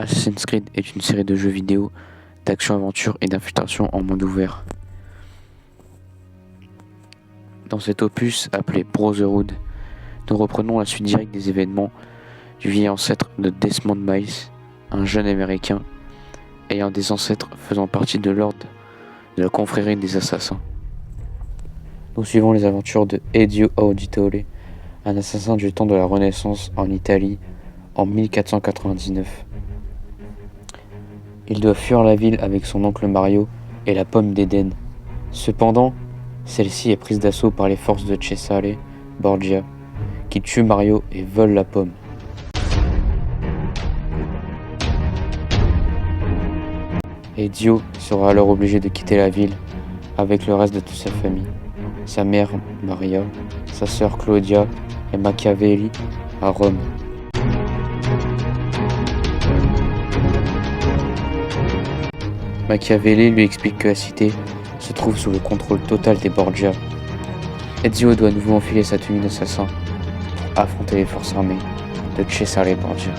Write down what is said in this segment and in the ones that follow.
Assassin's Creed est une série de jeux vidéo d'action-aventure et d'infiltration en monde ouvert. Dans cet opus appelé Brotherhood, nous reprenons la suite directe des événements du vieil ancêtre de Desmond Miles, un jeune américain ayant des ancêtres faisant partie de l'ordre de la confrérie des assassins. Nous suivons les aventures de Ezio Auditore, un assassin du temps de la Renaissance en Italie en 1499. Il doit fuir la ville avec son oncle Mario et la pomme d'Éden. Cependant, celle-ci est prise d'assaut par les forces de Cesare Borgia, qui tue Mario et vole la pomme. Ezio sera alors obligé de quitter la ville avec le reste de toute sa famille. Sa mère, Maria, sa sœur Claudia et Machiavelli à Rome. Machiavelli lui explique que la cité se trouve sous le contrôle total des Borgia. Ezio doit à nouveau enfiler sa tenue d'assassin pour affronter les forces armées de Cesare Borgia.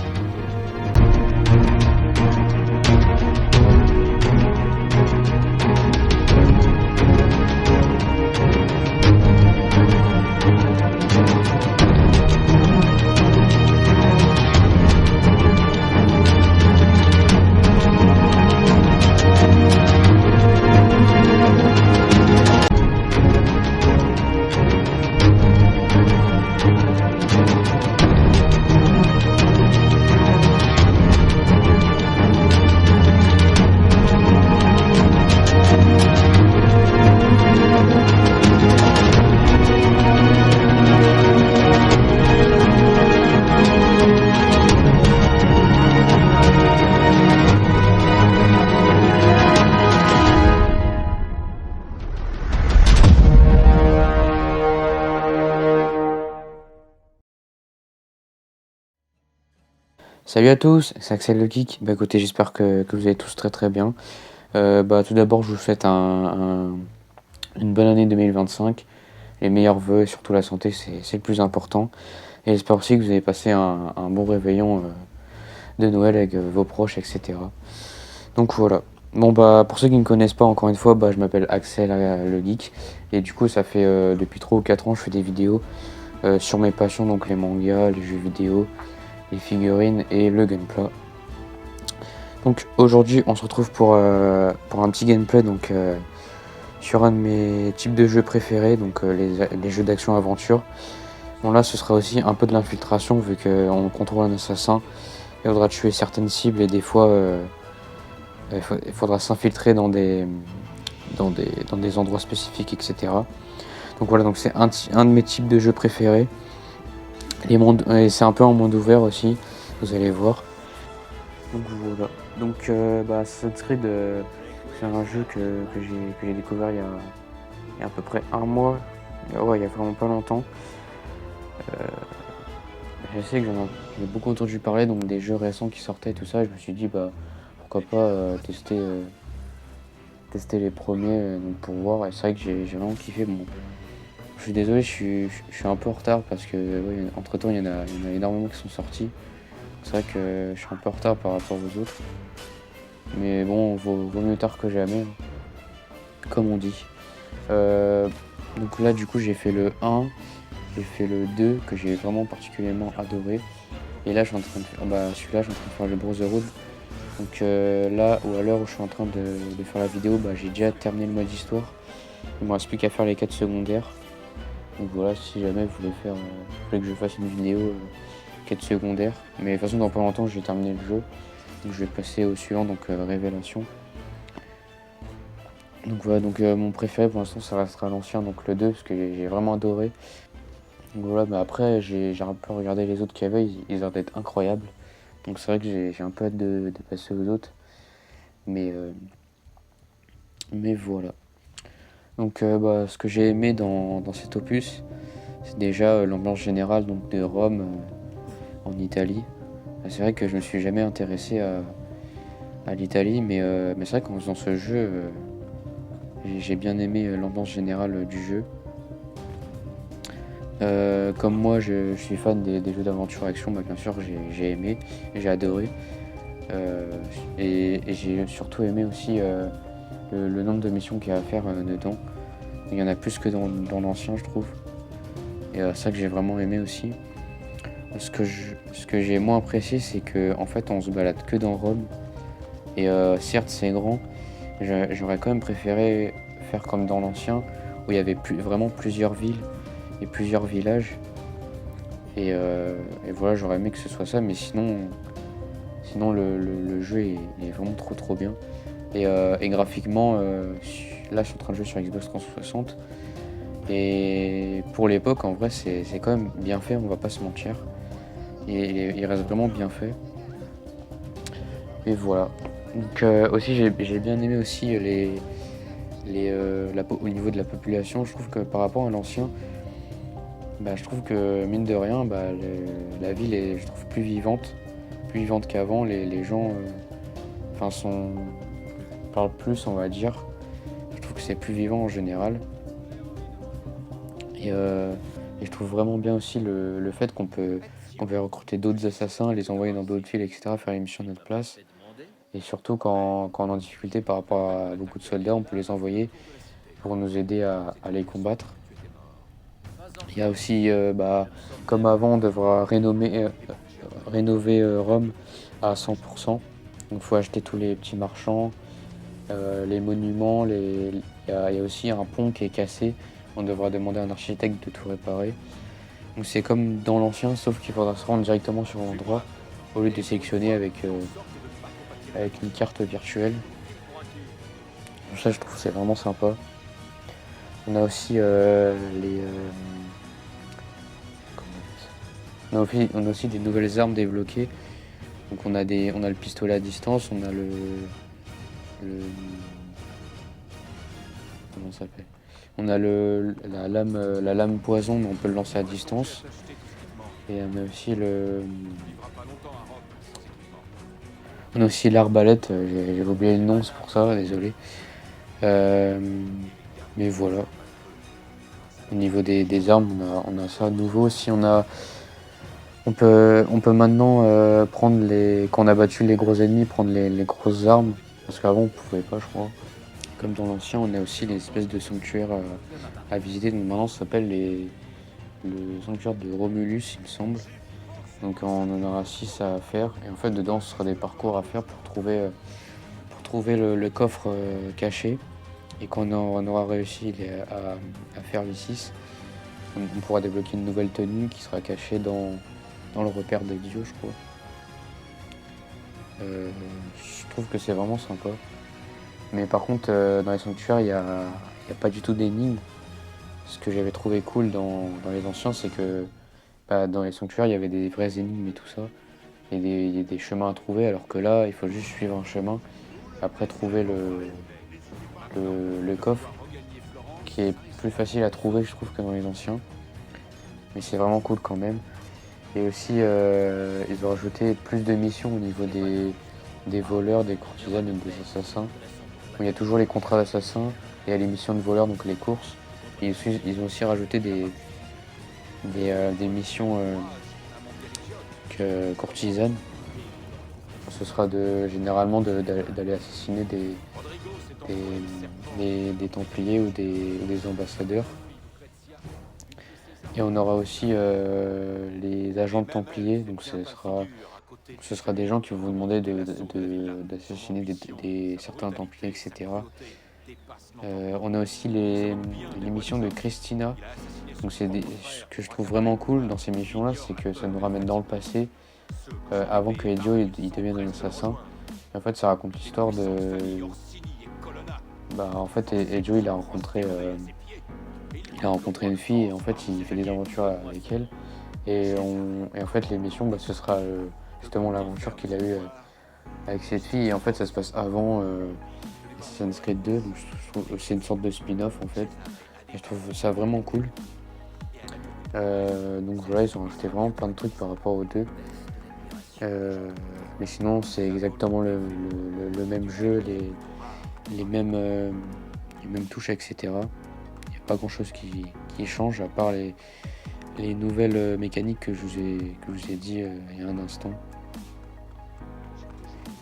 Salut à tous, c'est Axel le Geek. Écoutez, j'espère que vous allez tous très très bien. Tout d'abord, je vous souhaite une bonne année 2025. Les meilleurs vœux et surtout la santé, c'est le plus important. Et j'espère aussi que vous avez passé un bon réveillon de Noël avec vos proches, etc. Donc voilà. Pour ceux qui ne me connaissent pas, encore une fois, je m'appelle Axel le Geek. Et du coup, ça fait depuis 3 ou 4 ans, je fais des vidéos sur mes passions, donc les mangas, les jeux vidéo, les figurines et le gameplay. Donc aujourd'hui on se retrouve pour un petit gameplay sur un de mes types de jeux préférés, les jeux d'action-aventure. Bon là ce sera aussi un peu de l'infiltration vu qu'on contrôle un assassin et il faudra tuer certaines cibles et des fois il faudra s'infiltrer dans des endroits spécifiques, etc. Donc voilà, donc c'est un de mes types de jeux préférés. Et c'est un peu en monde ouvert aussi, vous allez voir. Donc voilà. Donc Assassin's Creed, c'est un jeu que j'ai découvert il y a à peu près un mois. Ouais, il y a vraiment pas longtemps. Je sais que j'en ai beaucoup entendu parler, donc des jeux récents qui sortaient et tout ça. Je me suis dit pourquoi pas tester les premiers pour voir. Et c'est vrai que j'ai vraiment kiffé. Bon, je suis désolé, je suis un peu en retard parce que entre temps il y en a énormément qui sont sortis. C'est vrai que je suis un peu en retard par rapport aux autres. Mais bon, vaut mieux tard que jamais, comme on dit. Donc là du coup j'ai fait le 1, j'ai fait le 2 que j'ai vraiment particulièrement adoré. Et là je suis en train de faire, celui-là je suis en train de faire le Brotherhood. Donc là, ou à l'heure où je suis en train de faire la vidéo, j'ai déjà terminé le mode histoire. Il me reste plus qu'à faire les quêtes secondaires. Donc voilà, si jamais vous voulez que je fasse une vidéo quête secondaire. Mais de toute façon, dans pas longtemps, je vais terminer le jeu. Donc je vais passer au suivant, donc révélation. Donc voilà, mon préféré pour l'instant, ça restera l'ancien, donc le 2, parce que j'ai vraiment adoré. Donc voilà, après, j'ai un peu regardé les autres qu'il y avait, ils ont l'air d'être incroyables. Donc c'est vrai que j'ai un peu hâte de passer aux autres. Mais voilà. Donc ce que j'ai aimé dans cet opus, c'est déjà l'ambiance générale donc, de Rome en Italie. C'est vrai que je me suis jamais intéressé à l'Italie, mais c'est vrai qu'en faisant ce jeu, j'ai bien aimé l'ambiance générale du jeu. Comme moi je suis fan des jeux d'aventure action, bien sûr j'ai aimé, j'ai adoré. Euh, et j'ai surtout aimé aussi le nombre de missions qu'il y a à faire dedans. Il y en a plus que dans l'ancien, je trouve. Et ça que j'ai vraiment aimé aussi. Ce que j'ai moins apprécié, c'est que en fait, on se balade que dans Rome. Et certes, c'est grand. J'aurais quand même préféré faire comme dans l'ancien, où il y avait vraiment plusieurs villes et plusieurs villages. Et voilà, j'aurais aimé que ce soit ça, mais sinon le jeu est vraiment trop bien. Et graphiquement, là je suis en train de jouer sur Xbox 360. Et pour l'époque, en vrai, c'est quand même bien fait, on va pas se mentir. Et il reste vraiment bien fait. Et voilà. Donc aussi, j'ai bien aimé aussi au niveau de la population. Je trouve que par rapport à l'ancien, bah, je trouve que mine de rien, bah, la ville est, je trouve, plus vivante qu'avant. Les gens, parlent plus, on va dire. Je trouve que c'est plus vivant en général. Et, euh, et je trouve vraiment bien aussi le fait qu'on peut recruter d'autres assassins, les envoyer dans d'autres villes, etc., faire les missions à notre place. Et surtout quand on est en difficulté par rapport à beaucoup de soldats, on peut les envoyer pour nous aider à les combattre. Il y a aussi, bah, comme avant, on devra rénover Rome à 100%. Donc il faut acheter tous les petits marchands, les monuments, il y a aussi un pont qui est cassé. On devra demander à un architecte de tout réparer. Donc c'est comme dans l'ancien, sauf qu'il faudra se rendre directement sur l'endroit au lieu de sélectionner avec une carte virtuelle. Donc ça, je trouve que c'est vraiment sympa. On a aussi comment on a aussi des nouvelles armes débloquées. Donc on a le pistolet à distance, on a le comment ça s'appelle? On a la lame poison, mais on peut le lancer à distance. Et on a aussi l'arbalète. J'ai oublié le nom, c'est pour ça, désolé. Euh, mais voilà. Au niveau des armes, on a ça de nouveau. Aussi, on peut maintenant quand on a battu les gros ennemis, prendre les grosses armes. Parce qu'avant, on pouvait pas, je crois. Comme dans l'ancien, on a aussi les espèces de sanctuaires à visiter. Donc maintenant, ça s'appelle le sanctuaire de Romulus, il me semble. Donc on en aura 6 à faire. Et en fait, dedans, ce sera des parcours à faire pour trouver le coffre caché. Et quand on aura réussi à faire les 6, on pourra débloquer une nouvelle tenue qui sera cachée dans le repère des dieux, je crois. Je trouve que c'est vraiment sympa. Mais par contre, dans les sanctuaires, il y a pas du tout d'énigmes. Ce que j'avais trouvé cool dans les anciens, c'est que bah, dans les sanctuaires, il y avait des vraies énigmes et tout ça. Il y a des chemins à trouver, alors que là, il faut juste suivre un chemin. Après, trouver le coffre, qui est plus facile à trouver, je trouve, que dans les anciens. Mais c'est vraiment cool quand même. Et aussi, ils ont rajouté plus de missions au niveau des voleurs, des courtisanes et des assassins. Il y a toujours les contrats d'assassins, il y a les missions de voleurs, donc les courses. Et ils ont aussi rajouté des missions courtisanes. Ce sera généralement d'aller assassiner des Templiers ou des ambassadeurs. Et on aura aussi les agents de Templiers, donc ce sera des gens qui vont vous demander d'assassiner certains Templiers, etc. On a aussi les missions de Christina. Donc ce que je trouve vraiment cool dans ces missions-là, c'est que ça nous ramène dans le passé, avant que Ezio il devienne un assassin. Et en fait, ça raconte l'histoire de... Bah, en fait, Ezio il a rencontré une fille et en fait, il fait des aventures avec elle. Et en fait, les missions, bah, ce sera justement l'aventure qu'il a eue avec cette fille. Et en fait, ça se passe avant Assassin's Creed 2, donc je trouve que c'est une sorte de spin-off en fait. Et je trouve ça vraiment cool. Donc voilà, ils ont rajouté vraiment plein de trucs par rapport aux deux. Mais sinon, c'est exactement le même jeu, les mêmes touches, etc. Il n'y a pas grand chose qui change à part les nouvelles mécaniques que je vous ai dit il y a un instant.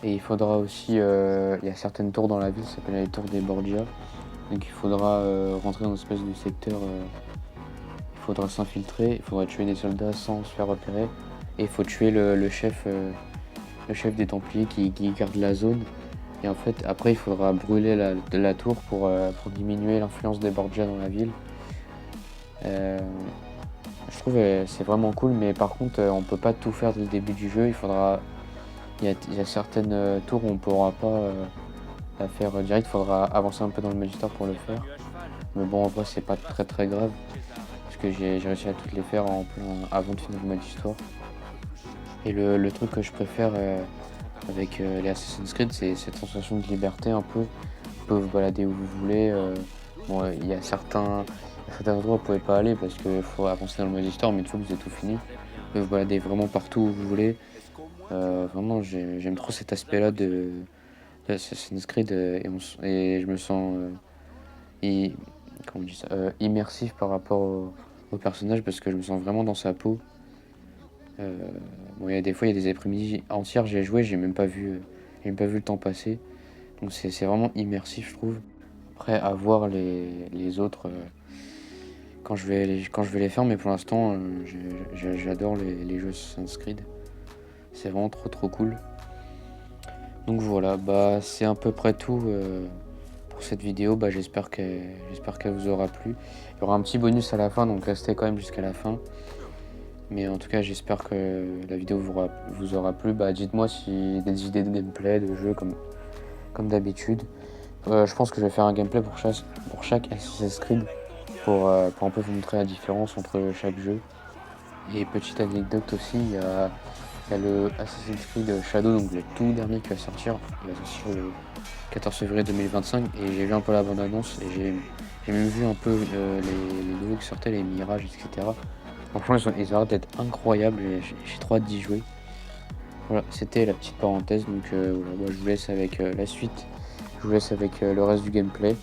Et il faudra aussi, il y a certaines tours dans la ville, ça s'appelle les tours des Borgia. Donc il faudra rentrer dans une espèce de secteur, il faudra s'infiltrer, il faudra tuer des soldats sans se faire repérer. Et il faut tuer le chef des Templiers qui garde la zone. Et en fait, après, il faudra brûler la tour pour diminuer l'influence des Borgia dans la ville. Euh, je trouve c'est vraiment cool, mais par contre, on peut pas tout faire dès le début du jeu. Il y a certaines tours où on pourra pas la faire direct. Il faudra avancer un peu dans le mode histoire pour le faire. Mais bon, en vrai, c'est pas très très grave. Parce que j'ai réussi à toutes les faire avant de finir le mode histoire. Et le truc que je préfère avec les Assassin's Creed, c'est cette sensation de liberté un peu. Vous pouvez vous balader où vous voulez. Bon, il y a certains endroits où vous pouvez pas aller parce qu'il faut avancer dans le mode histoire, mais une fois que vous avez tout fini, vous pouvez vous balader vraiment partout où vous voulez. Vraiment, j'aime trop cet aspect-là de Assassin's Creed et je me sens comment on dit ça, immersif par rapport au personnage parce que je me sens vraiment dans sa peau. Bon, il y a des fois, il y a des après-midi entières, j'ai joué, j'ai même pas vu le temps passer. Donc c'est vraiment immersif, je trouve. Après, à voir les autres quand je vais les faire, mais pour l'instant, j'adore les jeux Assassin's Creed. C'est vraiment trop trop cool. Donc voilà, bah c'est à peu près tout pour cette vidéo. Bah j'espère qu'elle vous aura plu. Il y aura un petit bonus à la fin, donc restez quand même jusqu'à la fin. Mais en tout cas, j'espère que la vidéo vous aura plu. Bah dites-moi si des idées de gameplay, de jeu comme d'habitude. Je pense que je vais faire un gameplay pour chaque Assassin's Creed pour un peu vous montrer la différence entre chaque jeu. Et petite anecdote aussi, il y a le Assassin's Creed Shadow, donc le tout dernier qui va sortir. Il va sortir le 14 février 2025 et j'ai vu un peu la bande-annonce et j'ai même vu un peu les nouveaux qui sortaient, les mirages, etc. Franchement, ils ont l'air d'être incroyables et j'ai trop hâte d'y jouer. Voilà, c'était la petite parenthèse, donc voilà, moi, je vous laisse avec la suite, je vous laisse avec le reste du gameplay.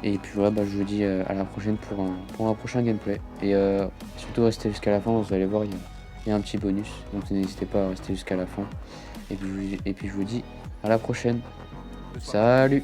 Et puis voilà, bah, je vous dis à la prochaine pour un prochain gameplay. Et surtout restez jusqu'à la fin, vous allez voir, il y a un petit bonus, donc n'hésitez pas à rester jusqu'à la fin. Et puis je vous dis à la prochaine. Salut!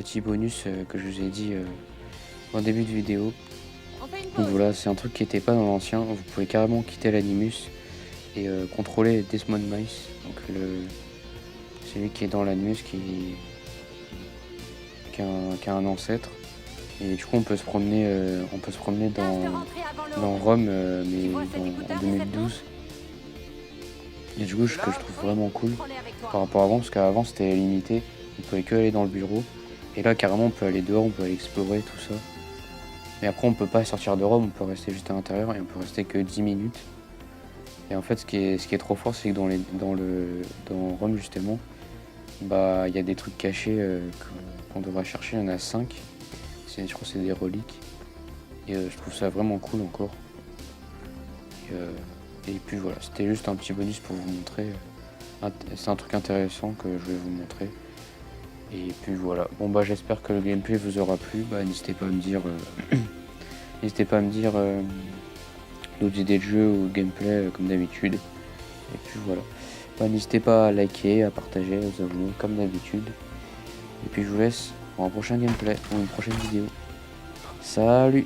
petit bonus que je vous ai dit en début de vidéo. On fait une Donc pause. voilà, c'est un truc qui n'était pas dans l'ancien. Vous pouvez carrément quitter l'Animus et contrôler Desmond Mice. Donc c'est lui qui est dans l'Animus qui a un ancêtre. Et du coup on peut se promener Tâche de rentrer avant dans l'aube. Rome, Tu mais vois cet en écouteur de 2012. Et du coup ce que je trouve vraiment cool Prends-les avec toi. par rapport à avant, parce qu'avant c'était limité, on pouvait que aller dans le bureau. Et là carrément on peut aller dehors, on peut aller explorer tout ça. Mais après on peut pas sortir de Rome, on peut rester juste à l'intérieur et on peut rester que 10 minutes. Et en fait ce qui est trop fort, c'est que dans Rome justement, bah il y a des trucs cachés qu'on devra chercher, il y en a 5. Je crois que c'est des reliques. Et je trouve ça vraiment cool encore. Et puis voilà, c'était juste un petit bonus pour vous montrer. C'est un truc intéressant que je vais vous montrer. Et puis voilà. Bon bah j'espère que le gameplay vous aura plu. Bah n'hésitez pas à me dire n'hésitez pas à me dire d'autres idées de jeu ou de gameplay comme d'habitude. Et puis voilà. Bah n'hésitez pas à liker, à partager, à vous abonner comme d'habitude. Et puis je vous laisse pour un prochain gameplay ou une prochaine vidéo. Salut!